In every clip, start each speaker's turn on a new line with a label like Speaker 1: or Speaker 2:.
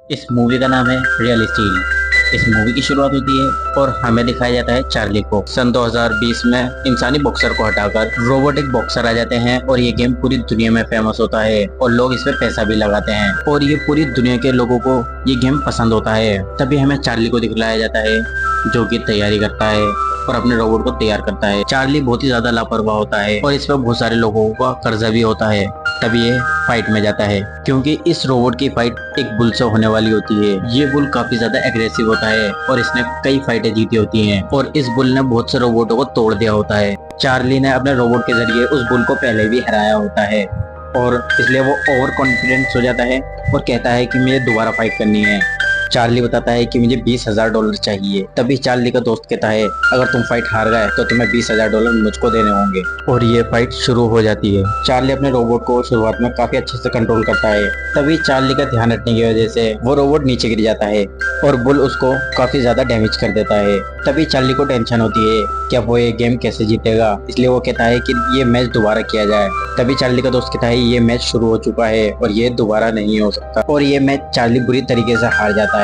Speaker 1: इस मूवी का नाम है रियल स्टील। इस मूवी की शुरुआत होती है और हमें दिखाया जाता है चार्ली को। सन 2020 में इंसानी बॉक्सर को हटाकर रोबोटिक बॉक्सर आ जाते हैं और ये गेम पूरी दुनिया में फेमस होता है और लोग इस पे पैसा भी लगाते हैं और ये पूरी दुनिया के लोगों को ये गेम पसंद होता है। तभी हमें चार्ली को दिखलाया जाता है जो कि तैयारी करता है और अपने रोबोट को तैयार करता है। चार्ली बहुत ही ज्यादा लापरवाह होता है और इस पर बहुत सारे लोगों का कर्जा भी होता है। तभी ये फाइट में जाता है क्योंकि इस रोबोट की फाइट एक बुल से होने वाली होती है। ये बुल काफी ज्यादा एग्रेसिव होता है और इसने कई फाइटें जीती होती हैं और इस बुल ने बहुत से रोबोटों को तोड़ दिया होता है। चार्ली ने अपने रोबोट के जरिए उस बुल को पहले भी हराया होता है और इसलिए वो ओवर कॉन्फिडेंस हो जाता है और कहता है कि मुझे दोबारा फाइट करनी है। चार्ली बताता है कि मुझे $20,000 चाहिए। तभी चार्ली का दोस्त कहता है अगर तुम फाइट हार गए तो तुम्हें $20,000 मुझको देने होंगे और ये फाइट शुरू हो जाती है। चार्ली अपने रोबोट को शुरुआत में काफी अच्छे से कंट्रोल करता है। तभी चार्ली का ध्यान हटने की वजह से वो रोबोट नीचे गिर जाता है और बुल उसको काफी ज्यादा डैमेज कर देता है। तभी चार्ली को टेंशन होती है कि अब वो ये गेम कैसे जीतेगा, इसलिए वो कहता है कि ये मैच दोबारा किया जाए। तभी चार्ली का दोस्त कहता है ये मैच शुरू हो चुका है और ये दोबारा नहीं हो सकता और ये मैच चार्ली बुरी तरीके से हार जाता है।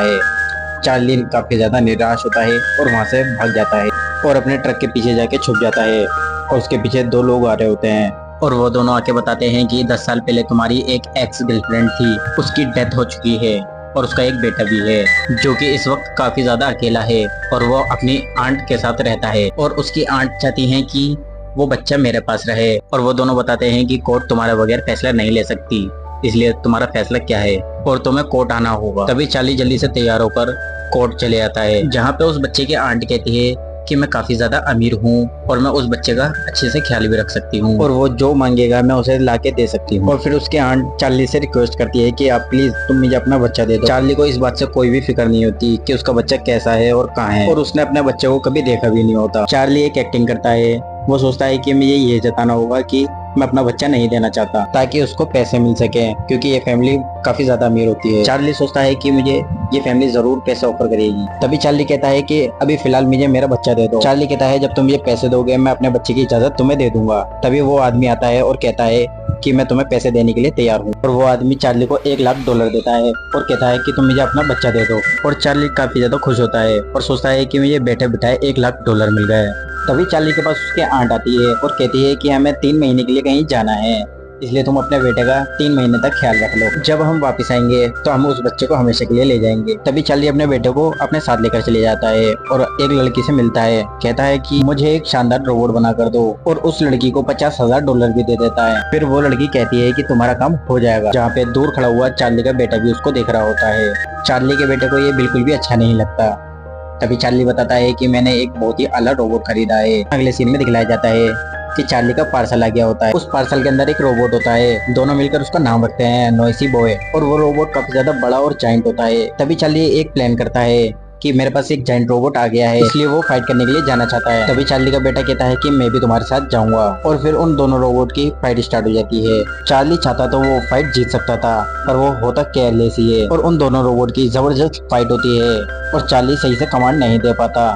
Speaker 1: चार्ली काफी ज्यादा निराश होता है और वहां से भाग जाता है और अपने ट्रक के पीछे जाके छुप जाता है और उसके पीछे दो लोग आ रहे होते हैं और वो दोनों आके बताते हैं कि 10 साल पहले तुम्हारी एक एक्स गर्लफ्रेंड थी, उसकी डेथ हो चुकी है और उसका एक बेटा भी है जो कि इस वक्त काफी ज्यादा अकेला है और वो अपनी आंट के साथ रहता है और उसकी आंट चाहती है कि वो बच्चा मेरे पास रहे। और वो दोनों बताते हैं कि कोर्ट तुम्हारे बगैर फैसला नहीं ले सकती, इसलिए तुम्हारा फैसला क्या है और तुम्हें कोर्ट आना होगा। तभी चार्ली जल्दी से तैयार होकर कोर्ट चले जाता है जहाँ पे उस बच्चे की आंट कहती है कि मैं काफी ज्यादा अमीर हूँ और मैं उस बच्चे का अच्छे से ख्याल भी रख सकती हूँ और वो जो मांगेगा मैं उसे लाके दे सकती हूँ। और फिर उसकी आंट चार्ली से रिक्वेस्ट करती है कि आप प्लीज तुम मुझे अपना बच्चा दे दो। चार्ली को इस बात से कोई भी फिक्र नहीं होती कि उसका बच्चा कैसा है और कहाँ है और उसने अपने बच्चे को कभी देखा भी नहीं होता। चार्ली एक एक्टिंग करता है, वो सोचता है कि मुझे ये जताना होगा कि मैं अपना बच्चा नहीं देना चाहता ताकि उसको पैसे मिल सके क्योंकि ये फैमिली काफी ज्यादा अमीर होती है। चार्ली सोचता है कि मुझे ये फैमिली जरूर पैसे ऑफर करेगी। तभी चार्ली कहता है कि अभी फिलहाल मुझे मेरा बच्चा दे दो। चार्ली कहता है जब तुम ये पैसे दोगे मैं अपने बच्चे की इजाजत तुम्हें दे दूंगा। तभी वो आदमी आता है और कहता है कि मैं तुम्हें पैसे देने के लिए तैयार हूँ और वो आदमी चार्ली को $1,00,000 देता है और कहता है कि तुम मुझे अपना बच्चा दे दो। और चार्ली काफी ज्यादा खुश होता है और सोचता है कि मुझे बैठे बिठाए $1,00,000 मिल गए। तभी चार्ली के पास उसके आंट आती है और कहती है कि हमें 3 महीने के लिए कहीं जाना है, इसलिए तुम अपने बेटे का 3 महीने तक ख्याल रख लो। जब हम वापस आएंगे तो हम उस बच्चे को हमेशा के लिए ले जाएंगे। तभी चार्ली अपने बेटे को अपने साथ लेकर चले जाता है और एक लड़की से मिलता है। कहता है कि मुझे एक शानदार रोबोट बना कर दो और उस लड़की को $50,000 भी दे देता है। फिर वो लड़की कहती है कि तुम्हारा काम हो जाएगा। जहाँ पे दूर खड़ा हुआ चार्ली का बेटा भी उसको देख रहा होता है। चार्ली के बेटे को ये बिल्कुल भी अच्छा नहीं लगता। तभी चार्ली बताता है कि मैंने एक बहुत ही अलग रोबोट खरीदा है। अगले सीन में दिखलाया जाता है कि चार्ली का पार्सल आ गया होता है। उस पार्सल के अंदर एक रोबोट होता है, दोनों मिलकर उसका नाम रखते हैं नोइसी बॉय और वो रोबोट काफी ज्यादा बड़ा और जाइंट होता है। तभी चार्ली एक प्लान करता है कि मेरे पास एक जाइंट रोबोट आ गया है, इसलिए वो फाइट करने के लिए जाना चाहता है। तभी चार्ली का बेटा कहता है कि मैं भी तुम्हारे साथ जाऊंगा और फिर उन दोनों रोबोट की फाइट स्टार्ट हो जाती है। चार्ली चाहता तो वो फाइट जीत सकता था पर वो होता केयरलेस ही है और उन दोनों रोबोट की जबरदस्त फाइट होती है और चार्ली सही से कमांड नहीं दे पाता,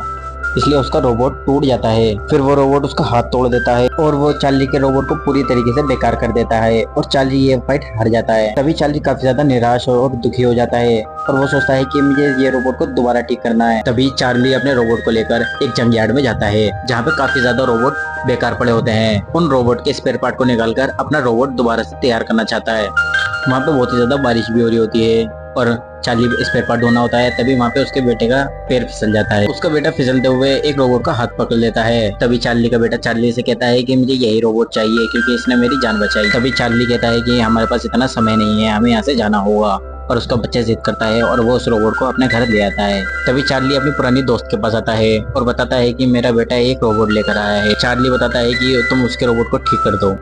Speaker 1: इसलिए उसका रोबोट टूट जाता है। फिर वो रोबोट उसका हाथ तोड़ देता है और वो चार्ली के रोबोट को पूरी तरीके से बेकार कर देता है और चार्ली ये फाइट हार जाता है। तभी चार्ली काफी ज्यादा निराश और दुखी हो जाता है और वो सोचता है कि मुझे ये रोबोट को दोबारा ठीक करना है। तभी चार्ली अपने रोबोट को लेकर एक जंग यार्ड में जाता है जहाँ पे काफी ज्यादा रोबोट बेकार पड़े होते हैं। उन रोबोट के स्पेयर पार्ट को निकालकर अपना रोबोट दोबारा से तैयार करना चाहता है। वहाँ पे बहुत ही ज्यादा बारिश भी हो रही होती है और चार्ली स्पेयर पार्ट ढूंढना होता है। तभी वहाँ पे उसके बेटे का पैर फिसल जाता है। उसका बेटा फिसलते हुए एक रोबोट का हाथ पकड़ लेता है। तभी चार्ली का बेटा चार्ली से कहता है कि मुझे यही रोबोट चाहिए क्योंकि इसने मेरी जान बचाई। तभी चार्ली कहता है कि हमारे पास इतना समय नहीं है, हमें यहाँ से जाना होगा और उसका बच्चा जिद करता है और वो उस रोबोट को अपने घर ले आता है। तभी चार्ली अपनी पुरानी दोस्त के पास आता है और बताता है कि मेरा बेटा एक रोबोट लेकर आया है। चार्ली बताता है कि तुम उसके रोबोट को ठीक कर दो।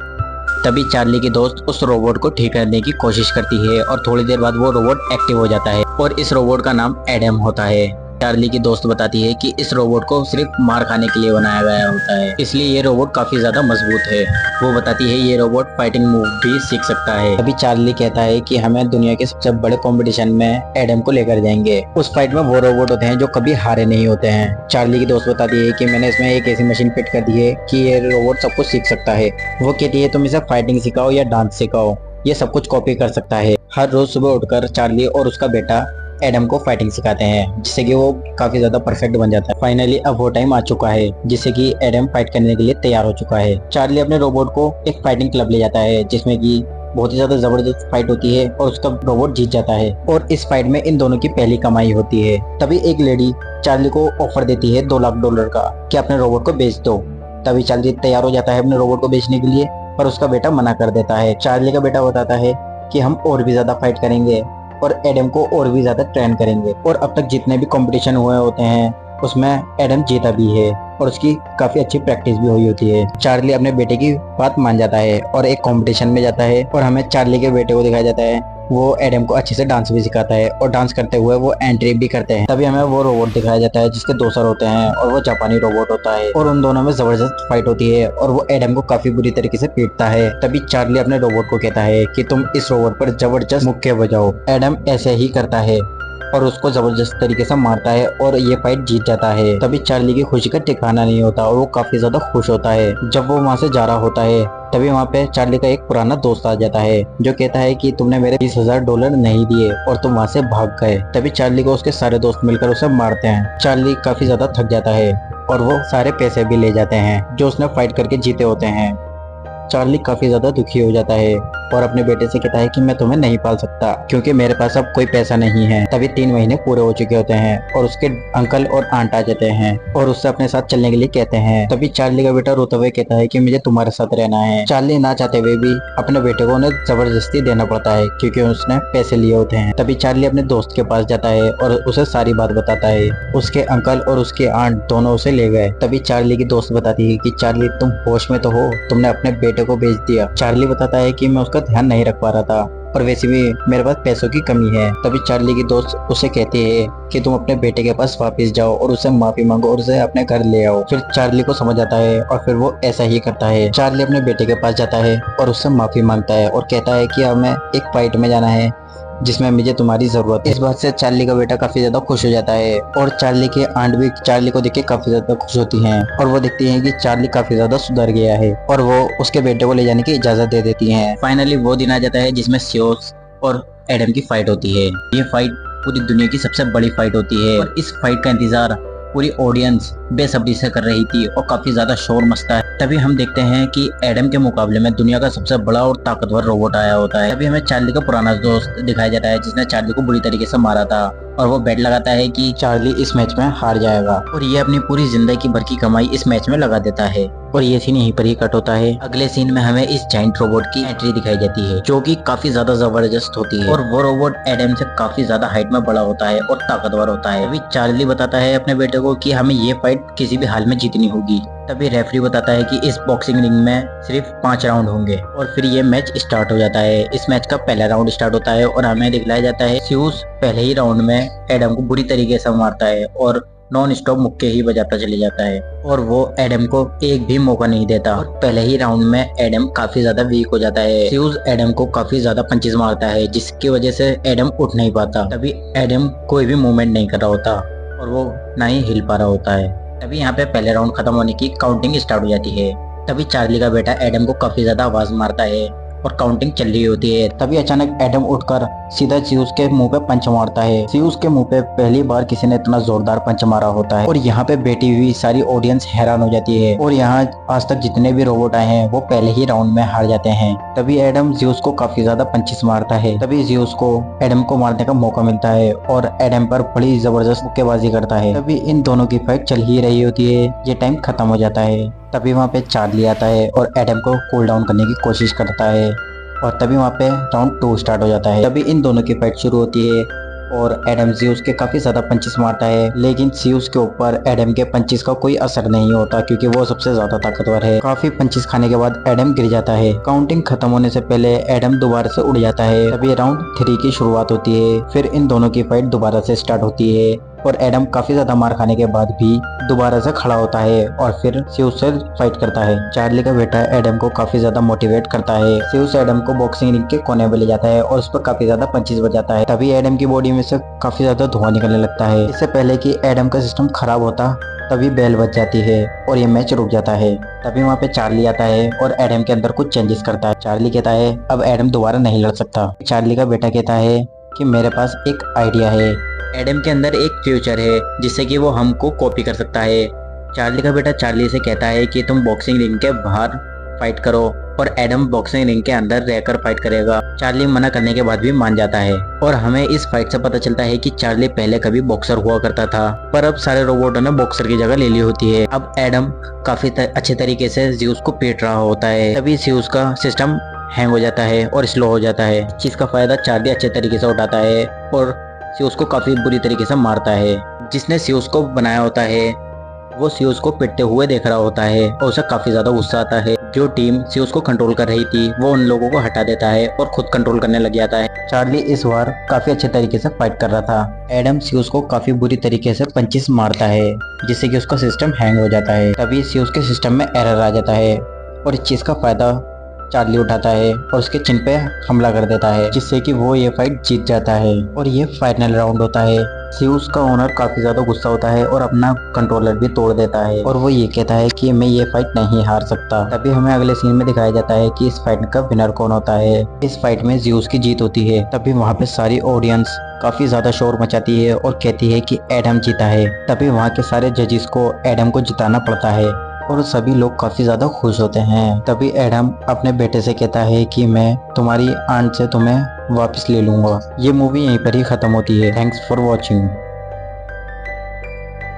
Speaker 1: तभी चार्ली की दोस्त उस रोबोट को ठीक करने की कोशिश करती है और थोड़ी देर बाद वो रोबोट एक्टिव हो जाता है और इस रोबोट का नाम एडम होता है। चार्ली की दोस्त बताती है कि इस रोबोट को सिर्फ मार खाने के लिए बनाया गया होता है, इसलिए ये रोबोट काफी ज्यादा मजबूत है। वो बताती है ये रोबोट फाइटिंग मूव भी सीख सकता है। तभी चार्ली कहता है कि हमें दुनिया के सबसे बड़े कंपटीशन में एडम को लेकर जाएंगे। उस फाइट में वो रोबोट होते हैं जो कभी हारे नहीं होते हैं। चार्ली की दोस्त बताती है कि मैंने इसमें एक ऐसी मशीन फिट कर दी है कि ये रोबोट सब कुछ सीख सकता है। वो कहती है तुम इसे फाइटिंग सिखाओ या डांस सिखाओ, ये सब कुछ कॉपी कर सकता है। हर रोज सुबह उठकर चार्ली और उसका बेटा एडम को फाइटिंग सिखाते हैं, जिससे कि वो काफी ज्यादा परफेक्ट बन जाता है। फाइनली अब वो टाइम आ चुका है जिससे कि एडम फाइट करने के लिए तैयार हो चुका है। चार्ली अपने रोबोट को एक फाइटिंग क्लब ले जाता है, जिसमें कि बहुत ही ज्यादा जबरदस्त फाइट होती है और उसका रोबोट जीत जाता है। और इस फाइट में इन दोनों की पहली कमाई होती है। तभी एक लेडी चार्ली को ऑफर देती है $2 लाख का कि अपने रोबोट को बेच दो। तभी चार्ली तैयार हो जाता है अपने रोबोट को बेचने के लिए, पर उसका बेटा मना कर देता है। चार्ली का बेटा बताता है कि हम और भी ज्यादा फाइट करेंगे और एडम को और भी ज्यादा ट्रेन करेंगे। और अब तक जितने भी कंपटीशन हुए होते हैं उसमें एडम जीता भी है और उसकी काफी अच्छी प्रैक्टिस भी हुई होती है। चार्ली अपने बेटे की बात मान जाता है और एक कंपटीशन में जाता है और हमें चार्ली के बेटे को दिखाया जाता है वो एडम को अच्छे से डांस भी सिखाता है और डांस करते हुए वो एंट्री भी करते हैं। तभी हमें वो रोबोट दिखाया जाता है जिसके 2 सर होते हैं और वो जापानी रोबोट होता है और उन दोनों में जबरदस्त फाइट होती है और वो एडम को काफी बुरी तरीके से पीटता है। तभी चार्ली अपने रोबोट को कहता है कि तुम इस रोबोट पर जबरदस्त मुक्के बजाओ। एडम ऐसे ही करता है और उसको जबरदस्त तरीके से मारता है और ये फाइट जीत जाता है। तभी चार्ली की खुशी का ठिकाना नहीं होता और वो काफी ज्यादा खुश होता है। जब वो वहाँ से जा रहा होता है तभी वहाँ पे चार्ली का एक पुराना दोस्त आ जाता है जो कहता है कि तुमने मेरे $20,000 नहीं दिए और तुम वहाँ से भाग गए। तभी चार्ली को उसके सारे दोस्त मिलकर उसे मारते हैं। चार्ली काफी ज्यादा थक जाता है और वो सारे पैसे भी ले जाते हैं जो उसने फाइट करके जीते होते हैं। चार्ली काफी ज्यादा दुखी हो जाता है और अपने बेटे से कहता है कि मैं तुम्हें नहीं पाल सकता क्योंकि मेरे पास अब कोई पैसा नहीं है। तभी 3 महीने पूरे हो चुके होते हैं और उसके अंकल और आंट आ जाते हैं और उससे अपने साथ चलने के लिए कहते हैं। तभी चार्ली का बेटा रोते हुए कहता है कि मुझे तुम्हारे साथ रहना है। चार्ली ना चाहते हुए भी अपने बेटे को उन्हें जबरदस्ती देना पड़ता है क्योंकि उसने पैसे लिए होते हैं। तभी चार्ली अपने दोस्त के पास जाता है और उसे सारी बात बताता है। उसके अंकल और उसके आंट दोनों उसे ले गए। तभी चार्ली की दोस्त बताती है कि चार्ली तुम होश में तो हो, तुमने अपने बेटे को बेच दिया। चार्ली बताता है कि मैं उसका ध्यान नहीं रख पा रहा था और वैसे भी मेरे पास पैसों की कमी है। तभी चार्ली की दोस्त उसे कहती है कि तुम अपने बेटे के पास वापस जाओ और उससे माफी मांगो और उसे अपने घर ले आओ। फिर चार्ली को समझ आता है और फिर वो ऐसा ही करता है। चार्ली अपने बेटे के पास जाता है और उससे माफी मांगता है और कहता है कि हमें एक फाइट में जाना है जिसमें मुझे तुम्हारी जरूरत है। इस बात से चार्ली का बेटा काफी ज्यादा खुश हो जाता है और चार्ली के आंट भी चार्ली को देख के काफी ज्यादा खुश होती हैं और वो देखती हैं कि चार्ली काफी ज्यादा सुधर गया है और वो उसके बेटे को ले जाने की इजाजत दे देती हैं। फाइनली वो दिन आ जाता है जिसमें सियोस और एडम की फाइट होती है। ये फाइट पूरी दुनिया की सबसे बड़ी फाइट होती है और इस फाइट का इंतजार पूरी ऑडियंस बेसब्री से कर रही थी और काफी ज्यादा शोर मचता है। तभी हम देखते हैं कि एडम के मुकाबले में दुनिया का सबसे बड़ा और ताकतवर रोबोट आया होता है। तभी हमें चार्ली का पुराना दोस्त दिखाया जाता है जिसने चार्ली को बुरी तरीके से मारा था और वो बेट लगाता है कि चार्ली इस मैच में हार जाएगा और ये अपनी पूरी जिंदगी भर की कमाई इस मैच में लगा देता है। और ये सीन यहीं पर ही कट होता है। अगले सीन में हमें इस जाइंट रोबोट की एंट्री दिखाई जाती है जो कि काफी ज्यादा जबरदस्त होती है और वो रोबोट एडम से काफी ज्यादा हाइट में बड़ा होता है और ताकतवर होता है। अभी चार्ली बताता है अपने बेटे को कि हमें ये फाइट किसी भी हाल में जीतनी होगी। तभी रेफरी बताता है कि इस बॉक्सिंग रिंग में सिर्फ 5 राउंड होंगे और फिर ये मैच स्टार्ट हो जाता है। इस मैच का पहला राउंड स्टार्ट होता है और हमें दिखलाया जाता है सियूस पहले ही राउंड में एडम को बुरी तरीके से मारता है और नॉन स्टॉप मुक्के ही बजाता चले जाता है और वो एडम को एक भी मौका नहीं देता और पहले ही राउंड में एडम काफी ज्यादा वीक हो जाता है। सियूस एडम को काफी ज्यादा पंचेस मारता है जिसकी वजह से एडम उठ नहीं पाता। तभी एडम कोई भी मूवमेंट नहीं कर रहा होता और वो ना ही हिल पा रहा होता है। तभी यहाँ पे पहले राउंड खत्म होने की काउंटिंग स्टार्ट हो जाती है। तभी चार्ली का बेटा एडम को काफी ज्यादा आवाज मारता है और काउंटिंग चल रही होती है। तभी अचानक एडम उठकर सीधा सियूस के मुंह पे पंच मारता है। सियूस के मुंह पे पहली बार किसी ने इतना जोरदार पंच मारा होता है और यहाँ पे बैठी हुई सारी ऑडियंस हैरान हो जाती है और यहाँ आज तक जितने भी रोबोट आए हैं वो पहले ही राउंड में हार जाते हैं। तभी एडम जियूस को काफी ज्यादा पंचेस मारता है। तभी जियूस को एडम को मारने का मौका मिलता है और एडम पर बड़ी जबरदस्त मुक्केबाजी करता है। तभी इन दोनों की फाइट चल ही रही होती है। ये टाइम खत्म हो जाता है। तभी वहाँ पे चार्ली आता है और एडम को कूल डाउन करने की कोशिश करता है और तभी वहाँ पे राउंड 2 स्टार्ट हो जाता है। तभी इन दोनों की फाइट शुरू होती है और एडम जियूस के काफी ज्यादा पंचेस मारता है लेकिन जियूस के ऊपर एडम के पंचेस का कोई असर नहीं होता क्योंकि वो सबसे ज्यादा ताकतवर है। काफी पंचेस खाने के बाद एडम गिर जाता है। काउंटिंग खत्म होने से पहले एडम दोबारा से उड़ जाता है। तभी राउंड 3 की शुरुआत होती है। फिर इन दोनों की फाइट दोबारा से स्टार्ट होती है और एडम काफी ज्यादा मार खाने के बाद भी दोबारा से खड़ा होता है और फिर सियूस से फाइट करता है। चार्ली का बेटा एडम को काफी ज्यादा मोटिवेट करता है। सियूस एडम को बॉक्सिंग रिंग के कोने में ले जाता है और उस पर काफी ज्यादा पंचेस बजाता है। तभी एडम की बॉडी में से काफी ज्यादा धुआं निकलने लगता है। इससे पहले कि एडम का सिस्टम खराब होता तभी बेल बज जाती है और ये मैच रुक जाता है। तभी वहाँ पे चार्ली आता है और एडम के अंदर कुछ चेंजेस करता है। चार्ली कहता है अब एडम दोबारा नहीं लड़ सकता। चार्ली का बेटा कहता है कि मेरे पास एक आइडिया है। एडम के अंदर एक फ्यूचर है जिससे कि वो हमको कॉपी कर सकता है। चार्ली का बेटा चार्ली से कहता है कि तुम बॉक्सिंग रिंग के बाहर फाइट करो और एडम बॉक्सिंग रिंग के अंदर रहकर फाइट करेगा। चार्ली मना करने के बाद भी मान जाता है और हमें इस फाइट से पता चलता है कि चार्ली पहले कभी बॉक्सर हुआ करता था, पर अब सारे रोबोटों ने बॉक्सर की जगह ले ली होती है। अब एडम काफी अच्छे तरीके से ज़्यूस को पीट रहा होता है, तभी ज़्यूस का सिस्टम हैंग हो जाता है और स्लो हो जाता है। इस चीज का फायदा चार्ली अच्छे तरीके से उठाता है और ज़्यूस को काफी बुरी तरीके से मारता है। जिसने ज़्यूस को बनाया होता है वो ज़्यूस को पिटते हुए देख रहा होता है और उसे काफी ज्यादा गुस्सा आता है। जो टीम ज़्यूस को कंट्रोल कर रही थी वो उन लोगों को हटा देता है और खुद कंट्रोल करने लग जाता है। चार्ली इस बार काफी अच्छे तरीके से फाइट कर रहा था। एडम ज़्यूस को काफी बुरी तरीके से पंचेस मारता है जिससे कि उसका सिस्टम हैंग हो जाता है। तभी ज़्यूस के सिस्टम में एरर आ जाता है और इस चीज का फायदा चार्ली उठाता है और उसके चिन पे हमला कर देता है जिससे कि वो ये फाइट जीत जाता है और ये फाइनल राउंड होता है। ज़्यूस का ओनर काफी ज्यादा गुस्सा होता है और अपना कंट्रोलर भी तोड़ देता है और वो ये कहता है कि मैं ये फाइट नहीं हार सकता। तभी हमें अगले सीन में दिखाया जाता है कि इस फाइट का विनर कौन होता है। इस फाइट में ज़्यूस की जीत होती है। तभी वहाँ पे सारी ऑडियंस काफी ज्यादा शोर मचाती है और कहती है कि एडम जीता है। तभी वहाँ के सारे जजेस को एडम को जिताना पड़ता है और सभी लोग काफी ज्यादा खुश होते हैं। तभी एडम अपने बेटे से कहता है कि मैं तुम्हारी आंट से तुम्हें वापस ले लूंगा। ये मूवी यहीं पर ही खत्म होती है। Thanks for watching.